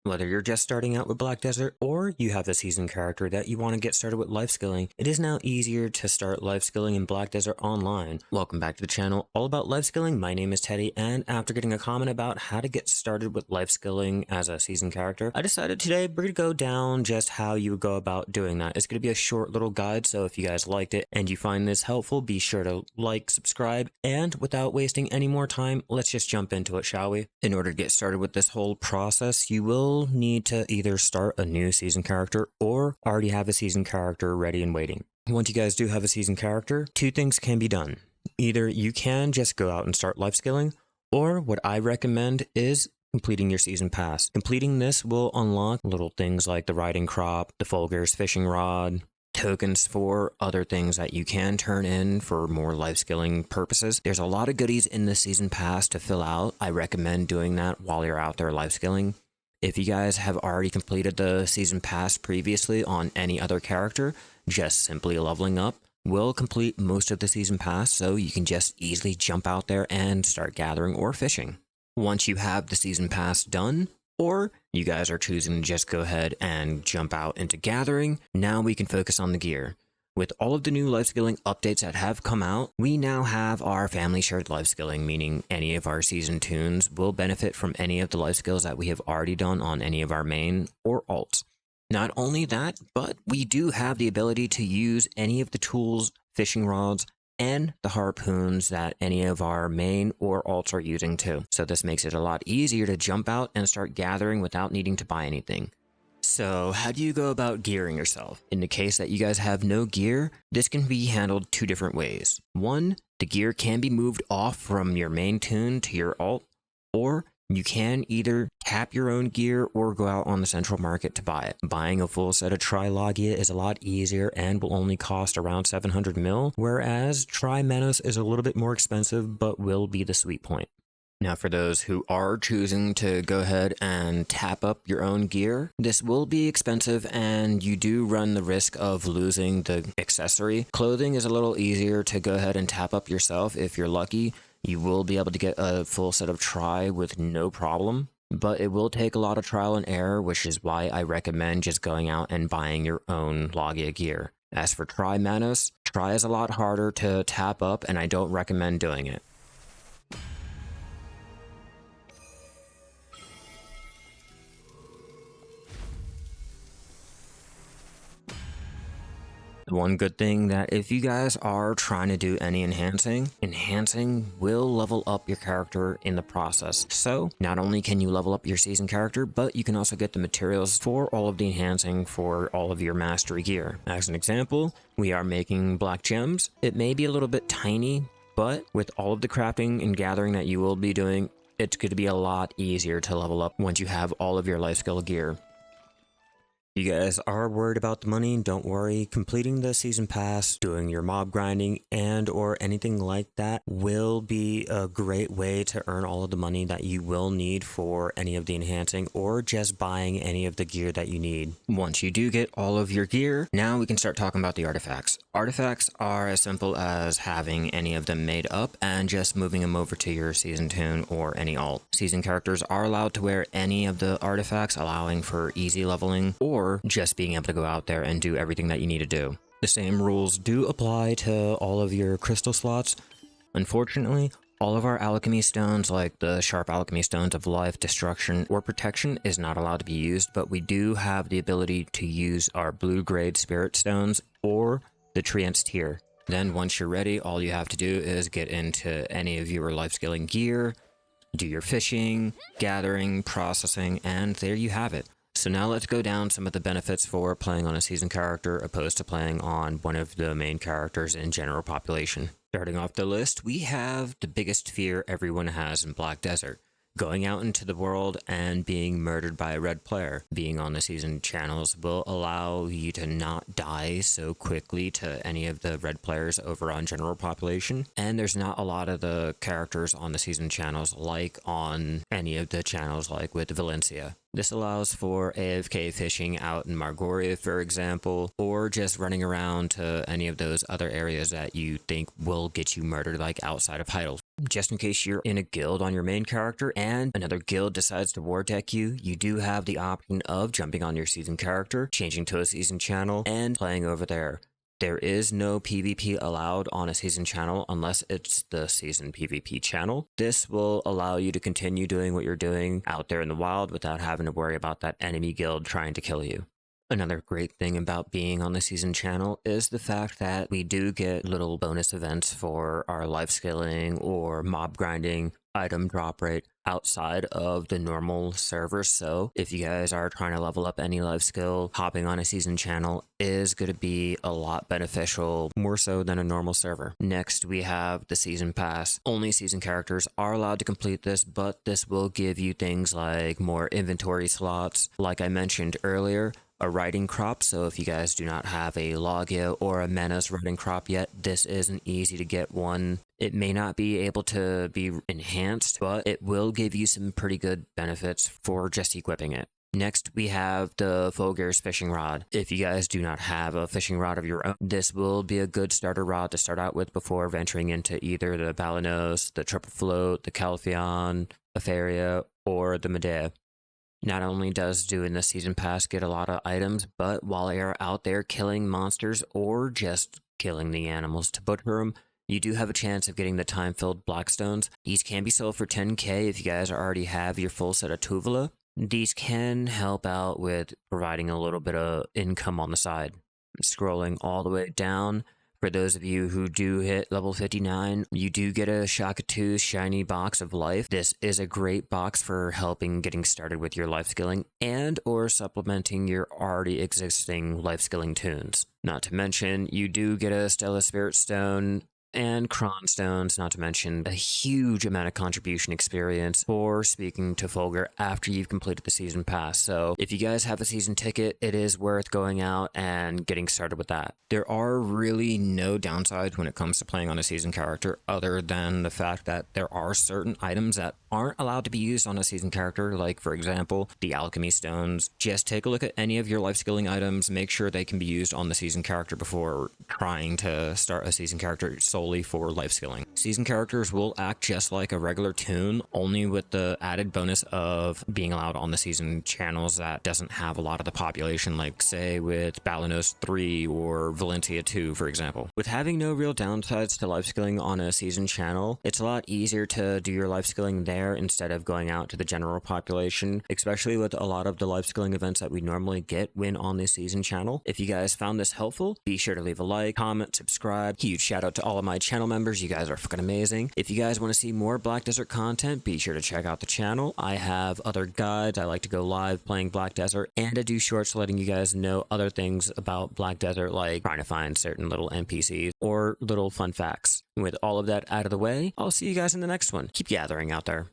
Whether you're just starting out with Black Desert or you have a seasoned character that you want to get started with lifeskilling, it is now easier to start lifeskilling in Black Desert online. Welcome back to the channel, all about lifeskilling. My name is Teddy, and after getting a comment about how to get started with lifeskilling as a seasoned character, I decided today we're going to go down just how you would go about doing that. It's going to be a short little guide, so if you guys liked it and you find this helpful, be sure to like, subscribe, and without wasting any more time, let's just jump into it, shall we? In order to get started with this whole process, you will need to either start a new season character or already have a season character ready and waiting. Once you guys do have a season character, two things can be done. Either you can just go out and start lifeskilling, or what I recommend is completing your season pass. Completing this will unlock little things like the riding crop, the Folger's fishing rod, tokens for other things that you can turn in for more lifeskilling purposes. There's a lot of goodies in the season pass to fill out. I recommend doing that while you're out there lifeskilling. If you guys have already completed the season pass previously on any other character, just simply leveling up will complete most of the season pass, so you can just easily jump out there and start gathering or fishing. Once you have the season pass done, or you guys are choosing to just go ahead and jump out into gathering, now we can focus on the gear. With all of the new lifeskilling updates that have come out, we now have our family shared lifeskilling, meaning any of our season toons will benefit from any of the life skills that we have already done on any of our main or alts. Not only that, but we do have the ability to use any of the tools, fishing rods, and the harpoons that any of our main or alts are using too. So this makes it a lot easier to jump out and start gathering without needing to buy anything. So how do you go about gearing yourself? In the case that you guys have no gear, this can be handled two different ways. One, the gear can be moved off from your main toon to your alt, or you can either tap your own gear or go out on the central market to buy it. Buying a full set of Trilogia is a lot easier and will only cost around 700 mil, whereas Tri-Menos is a little bit more expensive but will be the sweet point. Now for those who are choosing to go ahead and tap up your own gear, this will be expensive and you do run the risk of losing the accessory. Clothing is a little easier to go ahead and tap up yourself if you're lucky. You will be able to get a full set of Tri with no problem, but it will take a lot of trial and error, which is why I recommend just going out and buying your own Logia gear. As for Tri-Manos, Tri is a lot harder to tap up and I don't recommend doing it. One good thing that if you guys are trying to do any enhancing will level up your character in the process. So not only can you level up your season character, but you can also get the materials for all of the enhancing for all of your mastery gear. As an example, we are making black gems. It may be a little bit tiny, but with all of the crafting and gathering that you will be doing, it's going to be a lot easier to level up once you have all of your life skill gear. If you guys are worried about the money, don't worry. Completing the season pass, doing your mob grinding, and or anything like that will be a great way to earn all of the money that you will need for any of the enhancing or just buying any of the gear that you need. Once you do get all of your gear, now we can start talking about the artifacts. Artifacts are as simple as having any of them made up and just moving them over to your season toon or any alt. Season characters are allowed to wear any of the artifacts, allowing for easy leveling or just being able to go out there and do everything that you need to do. The same rules do apply to all of your crystal slots. Unfortunately, all of our alchemy stones, like the sharp alchemy stones of life, destruction, or protection, is not allowed to be used, but we do have the ability to use our blue grade spirit stones or the treants tier. Then once you're ready, all you have to do is get into any of your lifeskilling gear, do your fishing, gathering, processing, and there you have it. So now let's go down some of the benefits for playing on a season character opposed to playing on one of the main characters in general population. Starting off the list, we have the biggest fear everyone has in Black Desert. Going out into the world and being murdered by a red player. Being on the season channels will allow you to not die so quickly to any of the red players over on general population. And there's not a lot of the characters on the season channels like on any of the channels like with Valencia. This allows for AFK fishing out in Margoria, for example, or just running around to any of those other areas that you think will get you murdered, like outside of Heidel. Just in case you're in a guild on your main character and another guild decides to war deck you, you do have the option of jumping on your season character, changing to a season channel, and playing over there. There is no PvP allowed on a season channel unless it's the season PvP channel. This will allow you to continue doing what you're doing out there in the wild without having to worry about that enemy guild trying to kill you. Another great thing about being on the season channel is the fact that we do get little bonus events for our life skilling or mob grinding item drop rate outside of the normal server. So if you guys are trying to level up any life skill, hopping on a season channel is going to be a lot beneficial, more so than a normal server. Next, we have the season pass. Only season characters are allowed to complete this, but this will give you things like more inventory slots. Like I mentioned earlier, a riding crop, so if you guys do not have a Logia or a Menace riding crop yet, this is an easy to get one. It may not be able to be enhanced, but it will give you some pretty good benefits for just equipping it. Next, we have the Fulgur's fishing rod. If you guys do not have a fishing rod of your own, this will be a good starter rod to start out with before venturing into either the Balanos, the Triple Float, the Calphion, Afaria, or the Medea. Not only does doing the season pass get a lot of items, but while you're out there killing monsters or just killing the animals to butcher them, you do have a chance of getting the time-filled Blackstones. These can be sold for 10k if you guys already have your full set of Tuvala. These can help out with providing a little bit of income on the side. Scrolling all the way down, for those of you who do hit level 59, you do get a Shakatu's shiny box of life. This is a great box for helping getting started with your life skilling and or supplementing your already existing life skilling toons. Not to mention, you do get a Stella Spirit Stone and Cron Stones, not to mention a huge amount of contribution experience for speaking to Fulgur after you've completed the season pass. So if you guys have a season ticket, it is worth going out and getting started with that. There are really no downsides when it comes to playing on a season character other than the fact that there are certain items that aren't allowed to be used on a season character, like for example, the alchemy stones. Just take a look at any of your life skilling items, make sure they can be used on the season character before trying to start a season character solely for life skilling. Season characters will act just like a regular toon, only with the added bonus of being allowed on the season channels that doesn't have a lot of the population, like say with Balanos 3 or Valencia 2, for example. With having no real downsides to life skilling on a season channel, it's a lot easier to do your life skilling there instead of going out to the general population, especially with a lot of the life skilling events that we normally get when on the season channel. If you guys found this helpful, be sure to leave a like, comment, subscribe. Huge shout out to all of my channel members. You guys are fucking amazing. If you guys want to see more Black Desert content, be sure to check out the channel. I have other guides. I like to go live playing Black Desert, and I do shorts letting you guys know other things about Black Desert, like trying to find certain little NPCs or little fun facts. With all of that out of the way, I'll see you guys in the next one. Keep gathering out there.